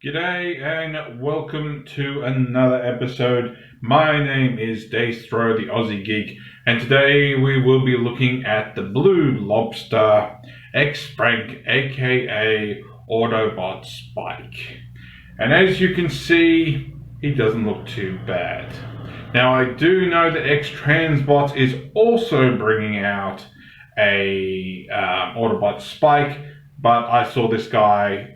G'day and welcome to another episode. My name is Daethstro, the Aussie Geek, and today we will be looking at the Blue Lobster X-Frank, aka Autobot Spike. And as you can see, he doesn't look too bad. Now I do know that X-Transbot is also bringing out a Autobot Spike, but I saw this guy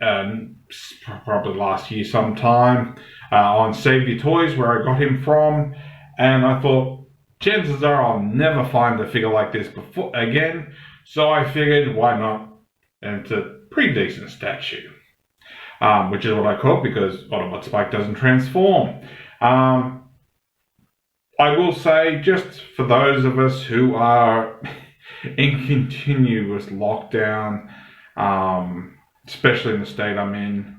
probably last year sometime on Save Your Toys, where I got him from, and I thought chances are I'll never find a figure like this before again, so I figured why not, and it's a pretty decent statue, which is what I caught because Autobot Spike doesn't transform. I will say, just for those of us who are in continuous lockdown, especially in the state I'm in,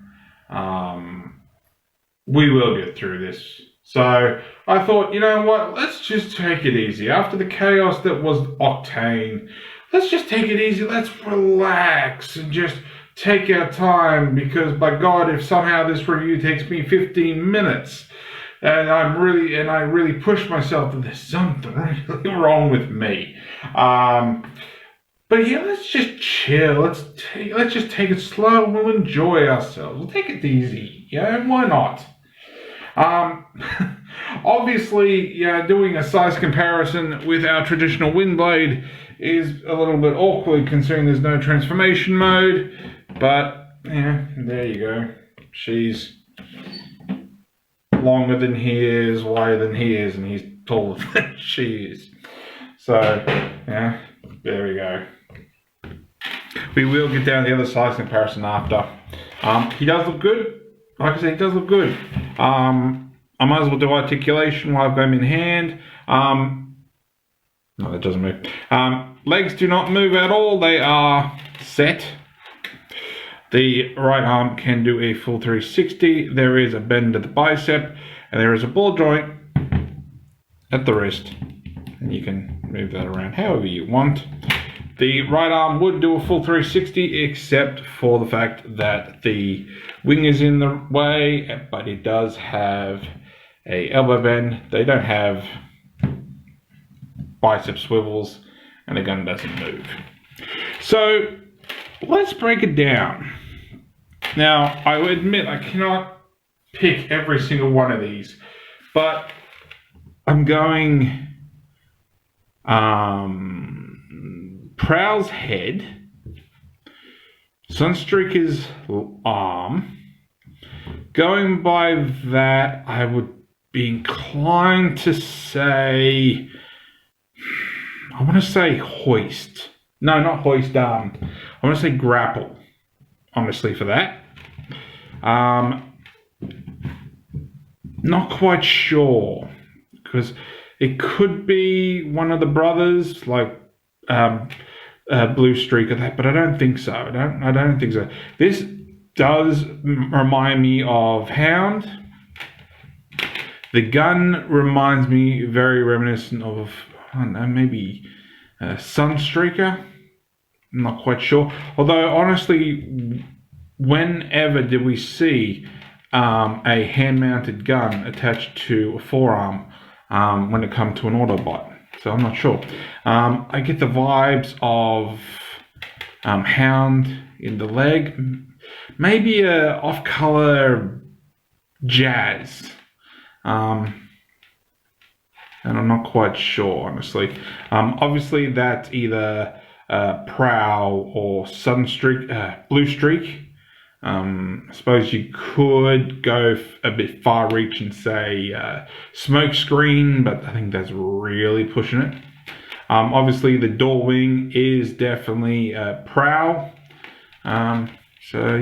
we will get through this. So I thought, you know what, let's just take it easy. After the chaos that was Octane, let's just take it easy. Let's relax and just take our time, because by God, if somehow this review takes me 15 minutes and I really push myself, that there's something really wrong with me. But yeah, let's just chill. Let's just take it slow. We'll enjoy ourselves. We'll take it easy. Yeah, why not? Obviously, yeah, doing a size comparison with our traditional Windblade is a little bit awkward, considering there's no transformation mode. But yeah, there you go. She's longer than he is, wider than he is, and he's taller than she is. So yeah, there we go. We will get down to the other size comparison after. He does look good. Like I said, he does look good. I might as well do articulation while I've got him in hand. No, that doesn't move. Legs do not move at all. They are set. The right arm can do a full 360. There is a bend at the bicep, and there is a ball joint at the wrist. And you can move that around however you want. The right arm would do a full 360, except for the fact that the wing is in the way, but it does have a elbow bend. They don't have bicep swivels, and the gun doesn't move. So let's break it down. Now, I will admit I cannot pick every single one of these, but I'm going Prowl's head, Sunstreaker's arm. Going by that, I would be inclined to say, I want to say hoist. No, not hoist. I want to say grapple, honestly, for that. Not quite sure, because it could be one of the brothers, like Blue Streak or that, but I don't think so. I don't think so. This does remind me of Hound. The gun reminds me very reminiscent of, I don't know, maybe Sunstreaker. I'm not quite sure. Although, honestly, whenever did we see a hand-mounted gun attached to a forearm when it comes to an Autobot? So I'm not sure. I get the vibes of Hound in the leg. Maybe a off-color Jazz. And I'm not quite sure, honestly. Obviously, that's either Prowl or Blue Streak. I suppose you could go a bit far reach and say Smoke Screen, but I think that's really pushing it. Obviously, the door wing is definitely Prowl. So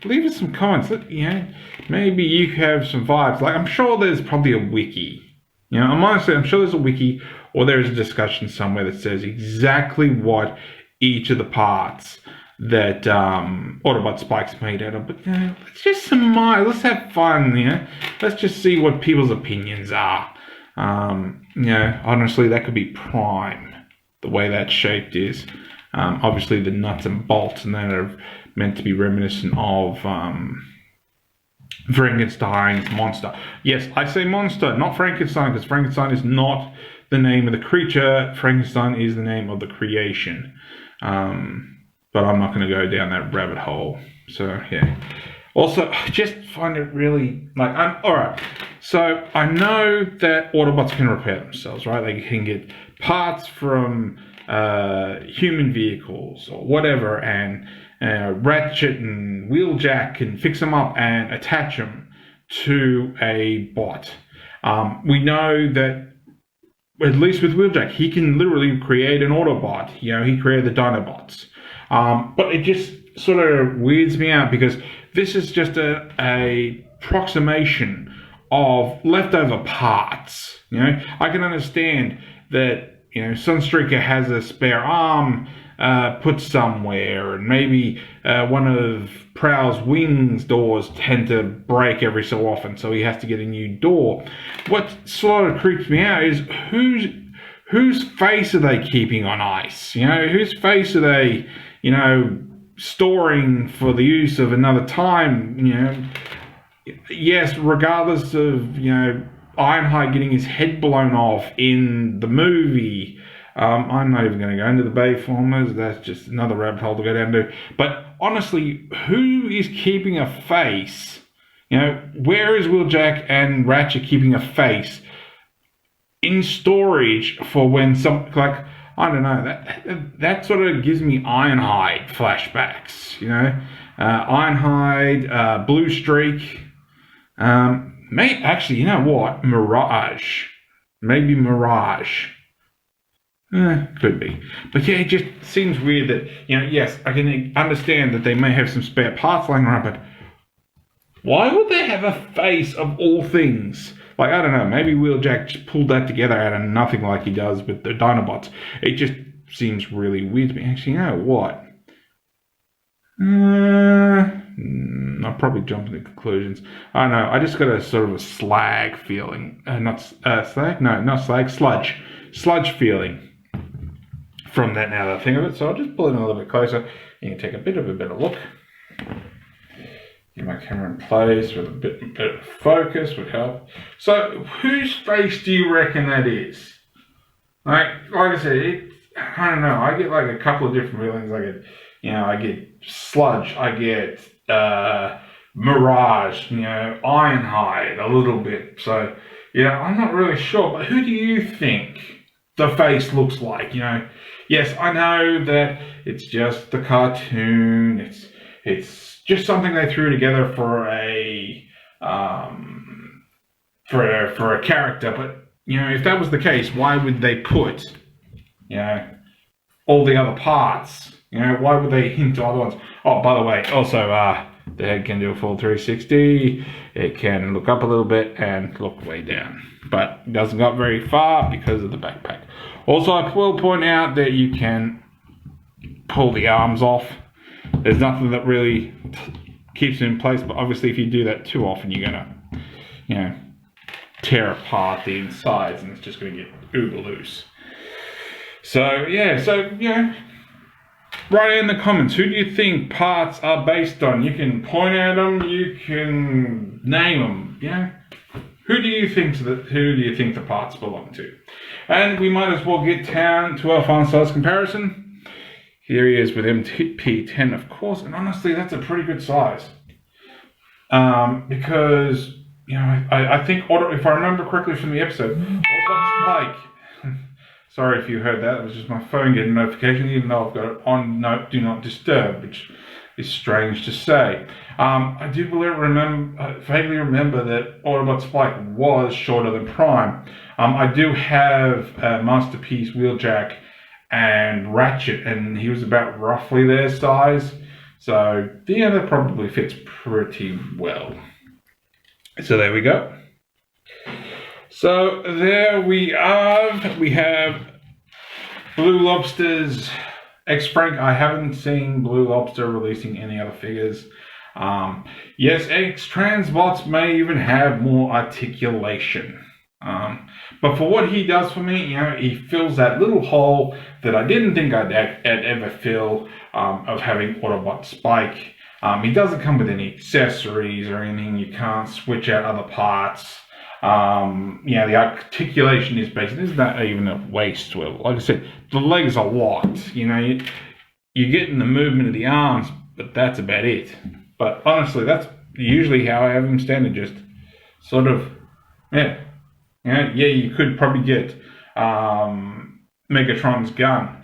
leave us some comments. Maybe you have some vibes. Like, I'm sure there's probably a wiki. I'm sure there's a wiki, or there's a discussion somewhere that says exactly what each of the parts that Autobot Spike's made out of. But let's just surmise. Let's have fun. Let's just see what people's opinions are. Honestly, that could be Prime, the way that shaped is. Obviously, the nuts and bolts, and that are meant to be reminiscent of Frankenstein's monster. Yes, I say monster, not Frankenstein, because Frankenstein is not the name of the creature. Frankenstein is the name of the creation. But I'm not going to go down that rabbit hole. So, yeah. Also, I just find it really, like, alright, so I know that Autobots can repair themselves, right? They can get parts from human vehicles or whatever, and Ratchet and Wheeljack can fix them up and attach them to a bot. We know that, at least with Wheeljack, he can literally create an Autobot. You know, he created the Dinobots. But it just sort of weirds me out, because this is just a approximation of leftover parts. You know, I can understand that, you know, Sunstreaker has a spare arm put somewhere, and maybe one of Prowl's wings doors tend to break every so often, so he has to get a new door. What sort of creeps me out is whose face are they keeping on ice? You know, whose face are they, you know, storing for the use of another time? You know, yes, regardless of, you know, Ironhide getting his head blown off in the movie. I'm not even going to go into the Bayformers. That's just another rabbit hole to go down to. But honestly, who is keeping a face? You know, where is Wheeljack and Ratchet keeping a face in storage for when some, like, I don't know, that sort of gives me Ironhide flashbacks, you know. Ironhide, Blue Streak, actually, you know what, Mirage, maybe Mirage, could be. But yeah, it just seems weird that, you know, yes, I can understand that they may have some spare parts lying around, but why would they have a face of all things? Like, I don't know, maybe Wheeljack just pulled that together out of nothing like he does with the Dinobots. It just seems really weird to me. Actually, you know what? I'll probably jump into conclusions. I don't know, I just got a sort of a slag feeling. Slag? No, not slag, sludge. Sludge feeling from that, now that I think of it. So I'll just pull it in a little bit closer. You can take a bit of a better look. Get my camera in place with a bit of focus would help. So, whose face do you reckon that is? Like I said, I don't know. I get like a couple of different feelings. I get sludge. I get mirage. You know, Ironhide a little bit. So, you know, I'm not really sure. But who do you think the face looks like? You know, yes, I know that it's just the cartoon. It's just something they threw together for a character, but you know, if that was the case, why would they put, you know, all the other parts? You know, why would they hint to other ones? Oh, by the way, also the head can do a full 360. It can look up a little bit and look way down, but it doesn't go very far because of the backpack. Also, I will point out that you can pull the arms off. There's nothing that really keeps it in place, but obviously if you do that too often, you're going to, you know, tear apart the insides, and it's just going to get uber loose. So, yeah, you know, write in the comments, who do you think parts are based on? You can point at them, you can name them, you know. Who do you think the parts belong to? And we might as well get down to our final size comparison. Here he is with MP10, of course, and honestly, that's a pretty good size. Because, you know, I think, if I remember correctly from the episode, Autobot's like, sorry if you heard that, it was just my phone getting a notification, even though I've got it on Do Not Disturb, which is strange to say. I do vaguely remember that Autobot Spike was shorter than Prime. I do have Masterpiece Wheeljack and Ratchet, and he was about roughly their size. So, yeah, that probably fits pretty well. So there we go. So there we are. We have Blue Lobster's X-Frank. I haven't seen Blue Lobster releasing any other figures. Yes, X-Transbots may even have more articulation. But for what he does for me, he fills that little hole that I didn't think I'd ever fill, of having Autobot Spike. He doesn't come with any accessories or anything. You can't switch out other parts. The articulation is basic. There's not even a waist swivel. Like I said, the legs are locked. You're getting the movement of the arms, but that's about it. But honestly, that's usually how I have him standing. Just sort of, you could probably get Megatron's gun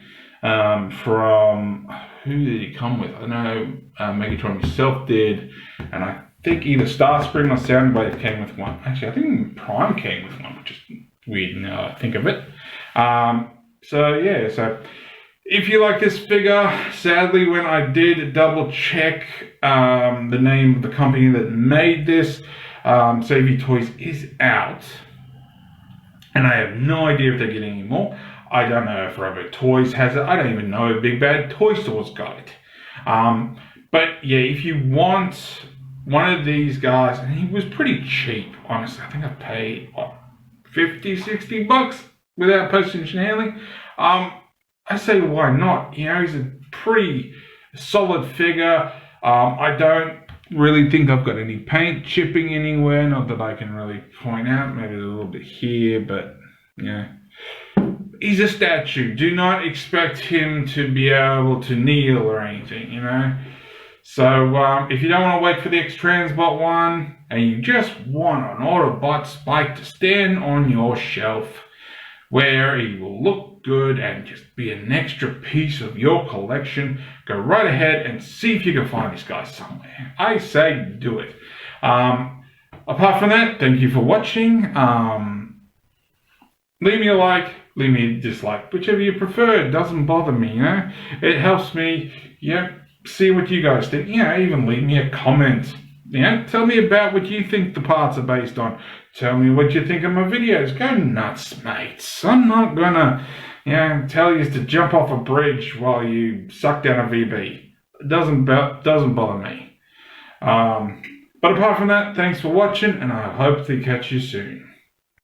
from, who did he come with? I know Megatron himself did, and I think either Starscream or Soundwave came with one. Actually, I think Prime came with one, which is weird now I think of it. So if you like this figure, sadly when I did double check the name of the company that made this, Savvy Toys is out. And I have no idea if they're getting any more. I don't know if Robot Toys has it. I don't even know if Big Bad Toy Store's got it. But yeah, if you want one of these guys, and he was pretty cheap, honestly. I think I paid, $50-$60 without postage and handling. I say, why not? He's a pretty solid figure. I don't really think I've got any paint chipping anywhere, not that I can really point out. Maybe a little bit here, but he's a statue. Do not expect him to be able to kneel or anything, So if you don't want to wait for the X-Transbot one, and you just want an Autobot Spike to stand on your shelf, where he will look good and just be an extra piece of your collection, go right ahead and see if you can find this guy somewhere. I say do it. Apart from that, thank you for watching. Leave me a like, leave me a dislike, whichever you prefer. It doesn't bother me, It helps me, see what you guys think. Even leave me a comment. Tell me about what you think the parts are based on. Tell me what you think of my videos. Go nuts, mates. I'm not gonna, tell you to jump off a bridge while you suck down a VB. It doesn't bother me. But apart from that, thanks for watching, and I hope to catch you soon.